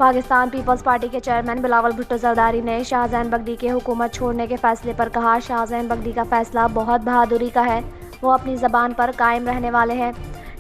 Pakistan peoples party के chairman Bilawal Bhutto Zardari ने शाहजैन बगटी के हुकूमत छोड़ने के फैसले पर कहा, शाहजैन बगटी का फैसला बहुत बहादुरी का है, वो अपनी ज़बान पर कायम रहने वाले हैं।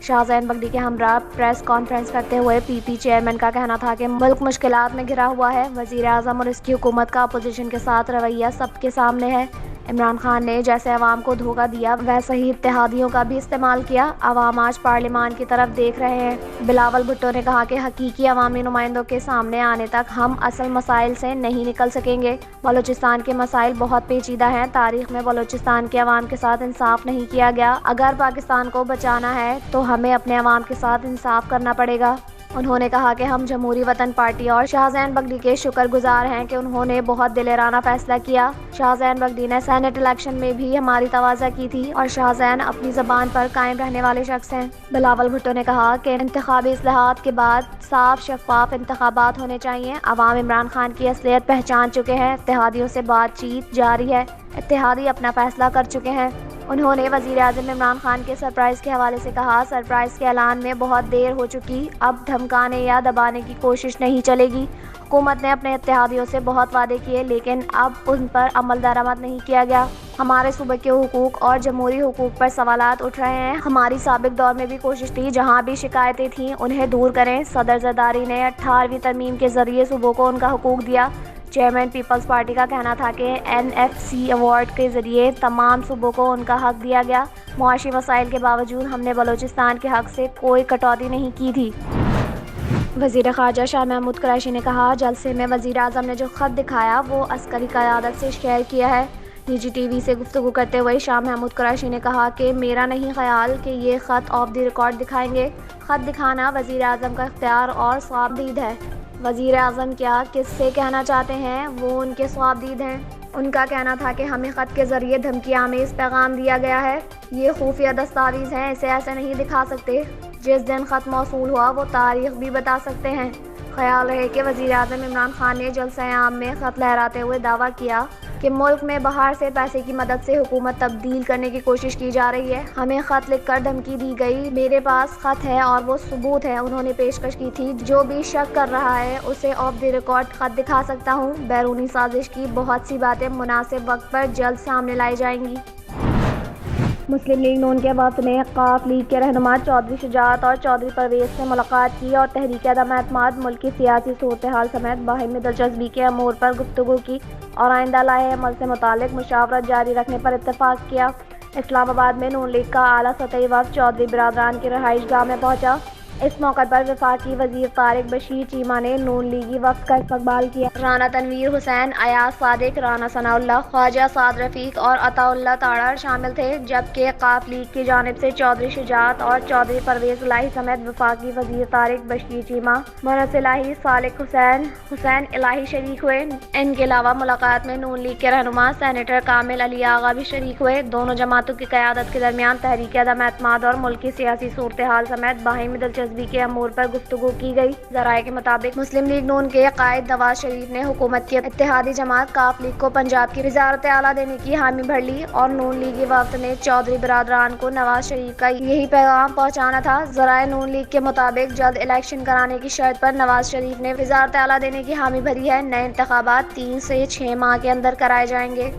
शाहजैन बगटी के हमरा प्रेस कॉन्फ्रेंस करते हुए पीपी चेयरमैन का कहना था कि मुल्क मुश्किलात में घिरा हुआ है। वज़ीर आज़म और इसकी हुकूमत का अपोजिशन के साथ रवैया सबके सामने है। इमरान खान ने जैसे अवाम को धोखा दिया वैसे ही इत्तेहादियों का भी इस्तेमाल किया। अवाम आज पार्लियामान की तरफ देख रहे हैं। बिलावल भुट्टो ने कहा कि हकीकी अवामी नुमाइंदों के सामने आने तक हम असल मसाइल से नहीं निकल सकेंगे। बलूचिस्तान के मसाइल बहुत पेचीदा हैं। तारीख में बलूचिस्तान के अवाम के साथ इंसाफ नहीं किया गया। अगर पाकिस्तान को बचाना है तो हमें अपने अवाम के साथ इंसाफ करना पड़ेगा। उन्होंने कहा कि हम जमहूरी वतन पार्टी और शाहजैन बगटी के शुक्रगुजार हैं कि उन्होंने बहुत दिलेराना फैसला किया। शाहजैन बगटी ने सेनेट इलेक्शन में भी हमारी तवाज़ा की थी और शाहजैन अपनी ज़बान पर कायम रहने वाले शख्स हैं। बिलावल भुट्टो ने कहा कि इंतखाबी इस्लाहात के बाद साफ शफाफ इंतखाबात होने चाहिए। अवाम इमरान खान की असलियत पहचान चुके हैं। इत्तेहादियों से बातचीत जारी है। इत्तेहादी अपना फैसला कर चुके हैं। उन्होंने वज़ीर आज़म इमरान खान के सरप्राइज़ के हवाले से कहा, सरप्राइज़ के ऐलान में बहुत देर हो चुकी, अब धमकाने या दबाने की कोशिश नहीं चलेगी। हुकूमत ने अपने इत्तेहादियों से बहुत वादे किए लेकिन अब उन पर अमल दरामद नहीं किया गया। हमारे सूबे के हुकूक और जमहूरी हुकूक पर सवालात उठ रहे हैं। हमारी साबिक दौर में भी कोशिश थी, जहाँ भी शिकायतें थीं उन्हें दूर करें। सदर जरदारी ने 18वीं तरमीम के ज़रिए सूबों को उनका हुकूक दिया। चेयरमैन पीपल्स पार्टी का कहना था कि NFC अवार्ड के ज़रिए तमाम सूबों को उनका हक दिया गया। मुआशी मसाइल के बावजूद हमने बलूचिस्तान के हक से कोई कटौती नहीं की थी। वज़ीर ख़ारजा शाह महमूद कुरैशी ने कहा, जलसे में वज़ीर आज़म ने जो ख़त दिखाया वो अस्करी क़यादत से शेयर किया है। निजी TV से गुफ्तगू करते हुए शाह महमूद कुरैशी ने कहा कि मेरा नहीं ख्याल कि ये ख़त ऑफ द रिकॉर्ड दिखाएंगे। ख़त दिखाना वज़ीर आज़म का इख्तियार और स्वाबदीद है। वज़ीर आज़म क्या किससे कहना चाहते हैं वो उनके स्वाबदीद हैं। उनका कहना था कि हमें ख़त के ज़रिए धमकी आमेज़ पैगाम दिया गया है। ये खुफिया दस्तावेज़ हैं, इसे ऐसे नहीं दिखा सकते। जिस दिन ख़त मौसूल हुआ वो तारीख़ भी बता सकते हैं। ख्याल रहे कि वज़ीर आज़म इमरान खान ने जलसा आम में ख़त लहराते हुए दावा किया कि मुल्क में बाहर से पैसे की मदद से हुकूमत तब्दील करने की कोशिश की जा रही है। हमें ख़त लिखकर धमकी दी गई। मेरे पास ख़त है और वो सबूत है। उन्होंने पेशकश की थी। जो भी शक कर रहा है उसे ऑफ द रिकॉर्ड ख़त दिखा सकता हूँ। बैरूनी साजिश की बहुत सी बातें मुनासिब वक्त पर जल्द सामने लाई जाएंगी। मुस्लिम लीग नून के वफ़द ने काफ लीग के रहनुमा चौधरी शुजात और चौधरी परवेज़ से मुलाकात की और तहरीक अदम एतमाद, मुल्क की सियासी सूरत हाल समेत बाहिमी दिलचस्पी के अमूर पर गुफ्तगू की और आइंदा लाए अमल से मुतालिक मुशावरत जारी रखने पर इत्तफाक किया। इस्लामाबाद में नून लीग का आला सतही वफ़द चौधरी बिरादरान की रहाइश गाह में पहुँचा। इस मौके पर वफाकी वज़ीर तारिक बशीर चीमा ने नून लीगी वफ़द का इस्तकबाल किया। राना तनवीर हुसैन, अयाज सादिक, राना सनाउल्लाह, ख्वाजा साद रफ़ीक और अताउल्लाह ताड़र शामिल थे, जबकि काफ लीग की जानिब से चौधरी शुजात और चौधरी परवेज़ इलाही समेत वफाकी वज़ीर तारिक बशीर चीमा, मुनस इलाही, सालिक हुसैन इलाही शरीक हुए। इनके अलावा मुलाकात में नून लीग के रहनुमा सेनेटर कामिल अली आगा भी शरीक हुए। दोनों जमातों की क़यादत के दरमियान तहरीक अदम एतमाद और मुल्क की सियासी सूरत हाल समेत बाहिमी दिलचस्पी के अमूर पर गुफ्तगू की गई। ज़राए के मुताबिक मुस्लिम लीग नून के कायद नवाज शरीफ ने हुकूमत की इत्तेहादी जमात काफ लीग को पंजाब की वज़ारत आला देने की हामी भर ली और नून लीगी वफ़द ने चौधरी बिरादरान को नवाज शरीफ का यही पैगाम पहुँचाना था। ज़राए नून लीग के मुताबिक जल्द इलेक्शन कराने की शर्त पर नवाज शरीफ ने वज़ारत आला देने की हामी भरी है। नए इंतखाबात 3 से 6 माह के अंदर कराए जाएंगे।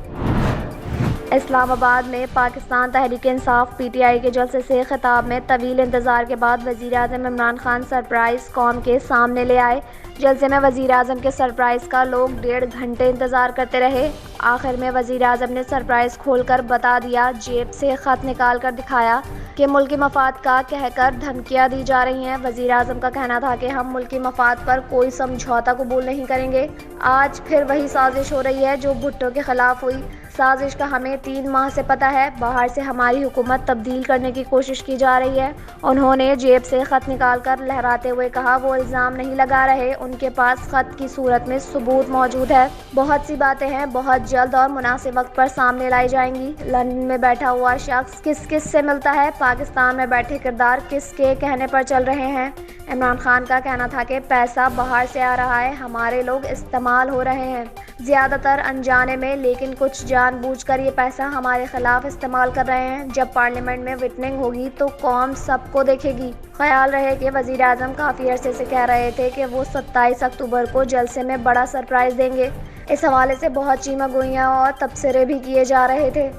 इस्लामाबाद में पाकिस्तान तहरीक इंसाफ PTI के जलसे से खिताब में तवील इंतज़ार के बाद वज़ीर आज़म इमरान खान सरप्राइज़ कौम के सामने ले आए। जलसे में वज़ीर आज़म के सरप्राइज़ का लोग 1.5 घंटे इंतज़ार करते रहे। आखिर में वज़ीर आज़म ने सरप्राइज़ खोलकर बता दिया, जेब से ख़त निकाल कर दिखाया कि मुल्की मफाद का कहकर धमकियाँ दी जा रही हैं। वज़ीर आज़म का कहना था कि हम मुल्की मफाद पर कोई समझौता कबूल नहीं करेंगे। आज फिर वही साजिश हो रही है जो भुट्टो के ख़िलाफ़ हुई। साजिश का हमें 3 माह से पता है। बाहर से हमारी हुकूमत तब्दील करने की कोशिश की जा रही है। उन्होंने जेब से ख़त निकाल कर लहराते हुए कहा, वो इल्ज़ाम नहीं लगा रहे, उनके पास ख़त की सूरत में सबूत मौजूद है। बहुत सी बातें हैं, बहुत जल्द और मुनासिब वक्त पर सामने लाई जाएंगी। लंदन में बैठा हुआ शख्स किस किस से मिलता है, पाकिस्तान में बैठे किरदार किसके कहने पर चल रहे हैं। इमरान खान का कहना था कि पैसा बाहर से आ रहा है, हमारे लोग इस्तेमाल हो रहे हैं। ज़्यादातर अनजाने में, लेकिन कुछ जानबूझकर ये पैसा हमारे खिलाफ इस्तेमाल कर रहे हैं। जब पार्लियामेंट में विटनिंग होगी तो कौम सबको देखेगी। ख्याल रहे कि वज़ीर आज़म काफ़ी अरसे से कह रहे थे कि वो 27 अक्टूबर को जलसे में बड़ा सरप्राइज़ देंगे। इस हवाले से बहुत चीमा-गोइयाँ और तबसरे भी किए जा रहे थे।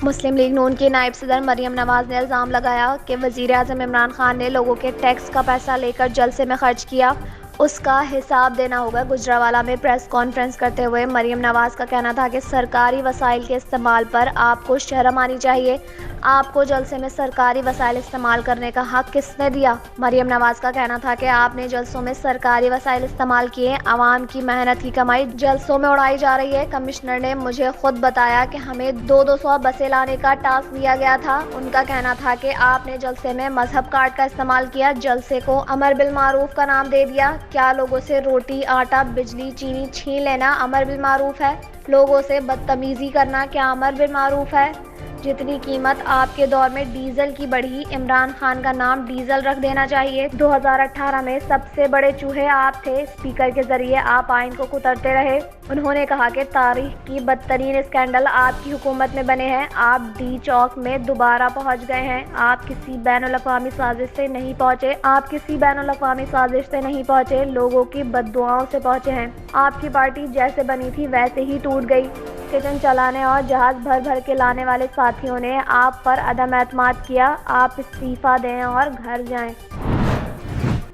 मुस्लिम लीग नून की नायब सदर मरियम नवाज़ ने इल्ज़ाम लगाया कि वज़ीर आज़म इमरान खान ने लोगों के टैक्स का पैसा लेकर जलसे में खर्च किया, उसका हिसाब देना होगा। गुजरावाला में प्रेस कॉन्फ्रेंस करते हुए मरियम नवाज़ का कहना था कि सरकारी वसाइल के इस्तेमाल पर आपको शर्म आनी चाहिए। आपको जलसे में सरकारी वसाइल इस्तेमाल करने का हक किसने दिया? मरियम नवाज़ का कहना था कि आपने जलसों में सरकारी वसाइल इस्तेमाल किए, आवाम की मेहनत की कमाई जलसों में उड़ाई जा रही है। कमिश्नर ने मुझे खुद बताया कि हमें 200 बसें लाने का टास्क दिया गया था। उनका कहना था कि आपने जलसे में मजहब कार्ड का इस्तेमाल किया, जलसे को अमर बिल मारूफ का नाम दे दिया। क्या लोगों से रोटी, आटा, बिजली, चीनी छीन लेना अमर बिल मारूफ है? लोगों से बदतमीजी करना क्या अमर बिल मारूफ है? जितनी कीमत आपके दौर में डीजल की बढ़ी, इमरान खान का नाम डीजल रख देना चाहिए। 2018 में सबसे बड़े चूहे आप थे। स्पीकर के जरिए आप आइन को कुतरते रहे। उन्होंने कहा कि तारीख की बदतरीन स्कैंडल आपकी हुकूमत में बने हैं। आप डी चौक में दोबारा पहुंच गए हैं। आप किसी बैनुल-अक़वामी साजिश से नहीं पहुंचे। लोगों की बद्दुआओं से पहुंचे हैं। आपकी पार्टी जैसे बनी थी वैसे ही टूट गई। किचन चलाने और जहाज भर भर के लाने वाले साथियों ने आप पर अदम एतमाद किया। आप इस्तीफा दें और घर जाएं।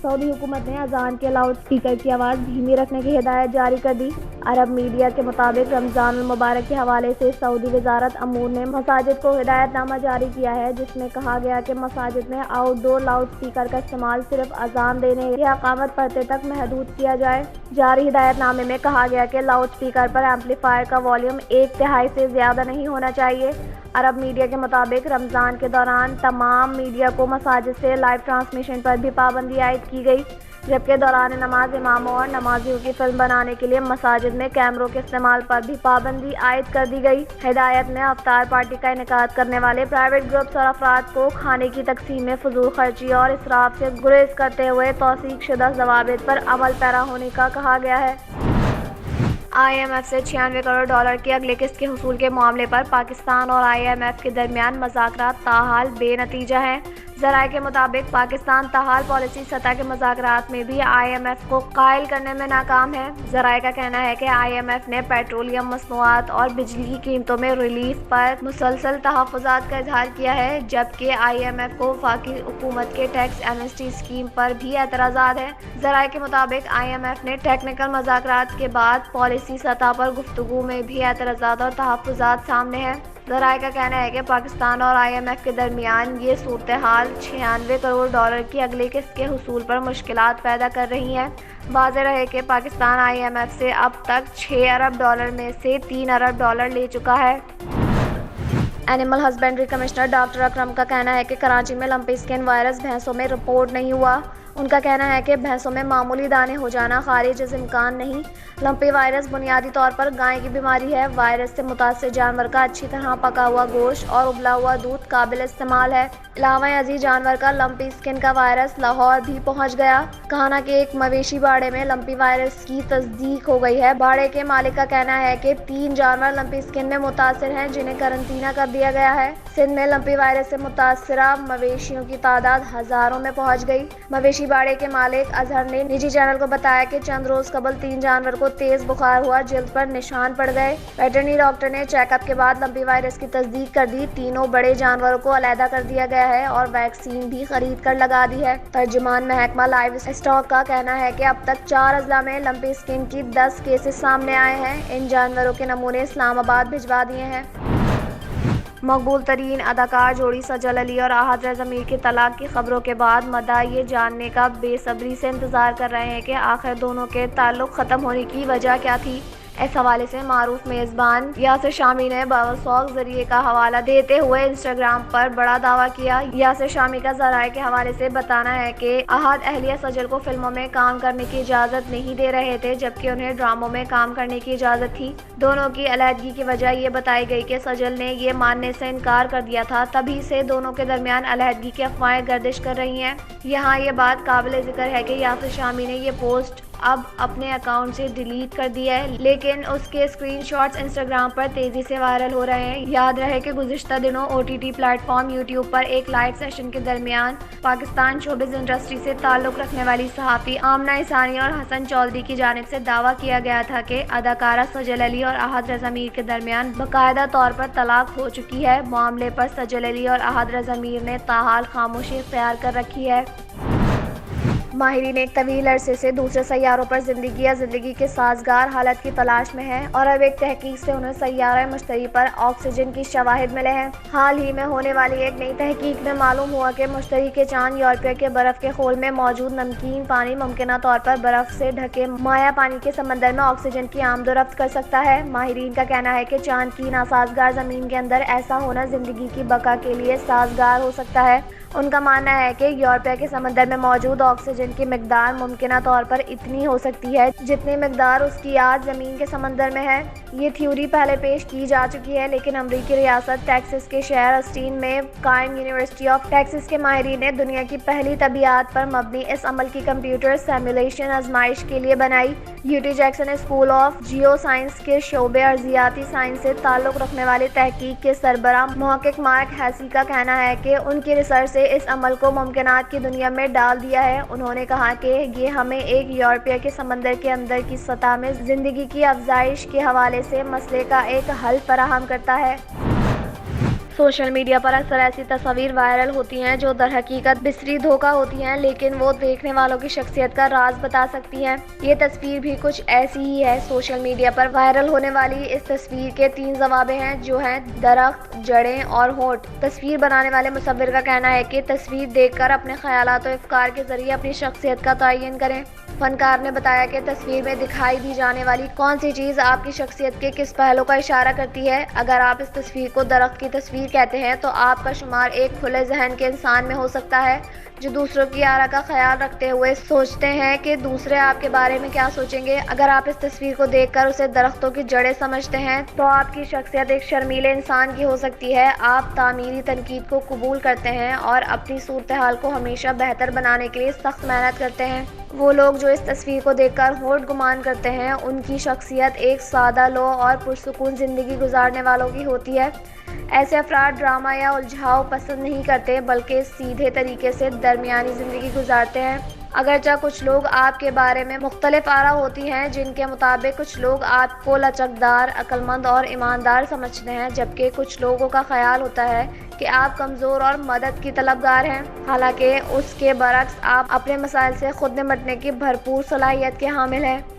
सऊदी हुकूमत ने अजान के लाउड स्पीकर की आवाज़ धीमी रखने की हिदायत जारी कर दी। अरब मीडिया के मुताबिक रमज़ानुल मुबारक के हवाले से सऊदी वजारत अमूर ने मसाजिद को हिदायतनामा जारी किया है, जिसमें कहा गया कि मसाजिद में आउटडोर लाउड स्पीकर का इस्तेमाल सिर्फ अजान देने या इकामत पढ़ते तक महदूद किया जाए। जारी हिदायतनामे में कहा गया कि लाउड स्पीकर पर एम्पलीफायर का वॉल्यूम 1/3 से ज़्यादा नहीं होना चाहिए। अरब मीडिया के मुताबिक रमज़ान के दौरान तमाम मीडिया को मसाजिद से लाइव ट्रांसमिशन पर भी पाबंदी आयद की गई, जबकि दौरान नमाज इमामों और नमाजियों की फिल्म बनाने के लिए मसाजिद में कैमरों के इस्तेमाल पर भी पाबंदी आयद कर दी गई। हिदायत में अफ्तार पार्टी का इनेकाद करने वाले प्राइवेट ग्रुप्स और अफराद को खाने की तकसीम में फजूल खर्ची और इसराफ से गुरेज करते हुए तौसीक शुदा ज़वाबित पर अमल पैरा होने का कहा गया है। IMF से $96 करोड़ की अगले किस्त के हुसूल के मामले पर पाकिस्तान और IMF के दरमियान मज़ाकरात ताहाल बेनतीजा हैं। ज़राए के मुताबिक पाकिस्तान ताहाल पॉलिसी सतह के मज़ाकरात में भी IMF को कायल करने में नाकाम है। ज़राए का कहना है कि IMF ने पेट्रोलियम मसनूआत और बिजली की कीमतों में रिलीफ पर मुसलसल तहफ़्फ़ुज़ात का इजहार किया है, जबकि IMF को वफाकी हुकूमत के टैक्स एमनेस्टी स्कीम पर भी एतराज़ात है। ज़राए के मुताबिक IMF ने टेक्निकल मज़ाकरात के बाद पॉलिसी सतह पर गुफ्तगू में भी एतराज़ात और तहफ़्फ़ुज़ात सामने है। ज़राए का कहना है कि पाकिस्तान और IMF के दरमियान ये सूरत हाल $96 करोड़ की अगली किस्त के हुसूल पर मुश्किलात पैदा कर रही हैं। वाज़ेह रहे कि पाकिस्तान IMF से अब तक $6 अरब में से $3 अरब ले चुका है। एनिमल हस्बेंड्री कमिश्नर डॉक्टर अकरम का कहना है कि कराची में लंपी स्किन वायरस भैंसों में रिपोर्ट नहीं हुआ। उनका कहना है कि भैंसों में मामूली दाने हो जाना खारिज इम्कान नहीं। लंपी वायरस बुनियादी तौर पर गाय की बीमारी है। वायरस से मुतासिर जानवर का अच्छी तरह पका हुआ गोश्त और उबला हुआ दूध काबिल इस्तेमाल है। अलावा अजीज जानवर का लंपी स्किन का वायरस लाहौर भी पहुंच गया। काना के एक मवेशी बाड़े में लंपी वायरस की तस्दीक हो गई है। बाड़े के मालिक का कहना है कि 3 जानवर लंपी स्किन में मुतासिर हैं, जिन्हें करंतना कर दिया गया है। सिंध में लंपी वायरस से मुतासरा मवेशियों की तादाद हजारों में पहुंच गई। मवेशी बाड़े के मालिक अजहर ने निजी चैनल को बताया कि चंद रोज कबल 3 जानवर को तेज बुखार हुआ, जिल्द पर निशान पड़ गए। वेटरनरी डॉक्टर ने चेकअप के बाद लंपी वायरस की तस्दीक कर दी। तीनों बड़े जानवरों को अलहदा कर दिया गया है और वैक्सीन भी खरीद कर लगा दी है। तर्जुमान महकमा लाइव स्टॉक का कहना है कि अब तक 4 अजला में लंपी स्किन की 10 केसेस सामने आए हैं। इन जानवरों के नमूने इस्लामाबाद भिजवा दिए हैं। मकबूल तरीन अदाकार जोड़ी सजल अली और आहत ज़मीर की तलाक की खबरों के बाद मदा ये जानने का बेसब्री से इंतज़ार कर रहे हैं कि आखिर दोनों के ताल्लुक़ ख़त्म होने की वजह क्या थी। इस हवाले से मारूफ मेज़बान यासिर शामी ने बावसौक ज़रिए का हवाला देते हुए इंस्टाग्राम पर बड़ा दावा किया। यासिर शामी का ज़राए के हवाले से बताना है कि अहद अहलिया सजल को फिल्मों में काम करने की इजाज़त नहीं दे रहे थे, जबकि उन्हें ड्रामों में काम करने की इजाज़त थी। दोनों की अलहदगी की वजह ये बताई गई कि सजल ने ये मानने से इनकार कर दिया था। तभी से दोनों के दरमियान अलहदगी की अफवाहें गर्दिश कर रही हैं। यहाँ ये बात काबिल ज़िक्र है कि यासिर शामी ने ये पोस्ट अब अपने अकाउंट से डिलीट कर दिया है, लेकिन उसके स्क्रीनशॉट्स इंस्टाग्राम पर तेजी से वायरल हो रहे हैं। याद रहे कि गुज़िश्ता दिनों OTT प्लेटफॉर्म यूट्यूब पर एक लाइव सेशन के दरमियान पाकिस्तान शोबिज़ इंडस्ट्री से ताल्लुक़ रखने वाली सहाफ़ी आमना इसानी और हसन चौधरी की जानिब से दावा किया गया था कि अदाकारा सजल अली और अहद रज़ा मीर के दरमियान बाकायदा तौर पर तलाक हो चुकी है। मामले पर सजल अली और अहद रज़ा मीर ने ताहाल खामोशी इख्तियार कर रखी है। माहिरीन एक तवील अरसे से दूसरे सैयारों पर ज़िंदगी या ज़िंदगी के साजगार हालत की तलाश में है और अब एक तहकीक से उन्हें सैयारा मुश्तरी पर ऑक्सीजन की शवाहिद मिले हैं। हाल ही में होने वाली एक नई तहकीक में मालूम हुआ कि मुश्तरी के चांद यूरोपिया के बर्फ़ के खोल में मौजूद नमकीन पानी मुमकिना तौर पर बर्फ़ से ढके माया पानी के समंदर में ऑक्सीजन की आमदोरफ्त कर सकता है। माहिरीन का कहना है कि चांद की नासाजगार ज़मीन के अंदर ऐसा होना ज़िंदगी की बका के लिए साजगार हो सकता है। उनका मानना है कि यूरोपिया के समंदर में मौजूद ऑक्सीजन की मिकदार मुमकिना तौर पर इतनी हो सकती है जितनी मिकदार उसकी आज ज़मीन के समंदर में है। ये थ्योरी पहले पेश की जा चुकी है, लेकिन अमरीकी रियासत टेक्सास के शहर अस्टीन में कायम यूनिवर्सिटी ऑफ टेक्सास के माहिरीन ने दुनिया की पहली तबियात पर मबनी इस अमल की कंप्यूटर सिमुलेशन आजमाइश के लिए बनाई। UT Jackson school of geo science के शोबे अर्जियाती साइंस से ताल्लुक़ रखने वाले तहकीक के सरबराह मुहक्किक मार्क हैसी का कहना है कि उनकी रिसर्च से इस अमल को मुमकिनात की दुनिया में डाल दिया है। उन्होंने कहा कि ये हमें एक यूरोपिया के समंदर के अंदर की सतह में ज़िंदगी की अफजाइश के हवाले से मसले का एक हल फराहम करता है। सोशल मीडिया पर अक्सर ऐसी तस्वीर वायरल होती हैं जो दर हकीकत बिसरी धोखा होती हैं, लेकिन वो देखने वालों की शख्सियत का राज बता सकती हैं। ये तस्वीर भी कुछ ऐसी ही है। सोशल मीडिया पर वायरल होने वाली इस तस्वीर के 3 जवाबे हैं, जो हैं दरख्त, जड़ें और होंठ। तस्वीर बनाने वाले मुसव्विर का कहना है कि तस्वीर देखकर अपने ख्यालात और अफकार के जरिए अपनी शख्सियत का तयन करें। फनकार ने बताया कि तस्वीर में दिखाई दी जाने वाली कौन सी चीज़ आपकी शख्सियत के किस पहलू का इशारा करती है। अगर आप इस तस्वीर को दरख्त की तस्वीर कहते हैं तो आपका शुमार एक खुले जहन के इंसान में हो सकता है जो दूसरों की आरा का ख्याल रखते हुए सोचते हैं कि दूसरे आपके बारे में क्या सोचेंगे। अगर आप इस तस्वीर को देखकर उसे दरख्तों की जड़ें समझते हैं तो आपकी शख्सियत एक शर्मीले इंसान की हो सकती है। आप तामीरी तनकीद को कबूल करते हैं और अपनी सूरत हाल को हमेशा बेहतर बनाने के लिए सख्त मेहनत करते हैं। वो लोग जो इस तस्वीर को देखकर होठ गुमान करते हैं, उनकी शख्सियत एक सादा लो और पुरसुकून ज़िंदगी गुजारने वालों की होती है। ऐसे अफराद ड्रामा या उलझाव पसंद नहीं करते, बल्कि सीधे तरीके से दरमियानी ज़िंदगी गुजारते हैं। अगरचे कुछ लोग आपके बारे में मुख्तलिफ आरा होती हैं, जिनके मुताबिक कुछ लोग आपको लचकदार, अक्लमंद और ईमानदार समझते हैं, जबकि कुछ लोगों का ख्याल होता है कि आप कमज़ोर और मदद की तलबगार हैं। हालांकि उसके बरक्स आप अपने मसाइल से खुद निपटने की भरपूर सलाहियत के हामिल हैं।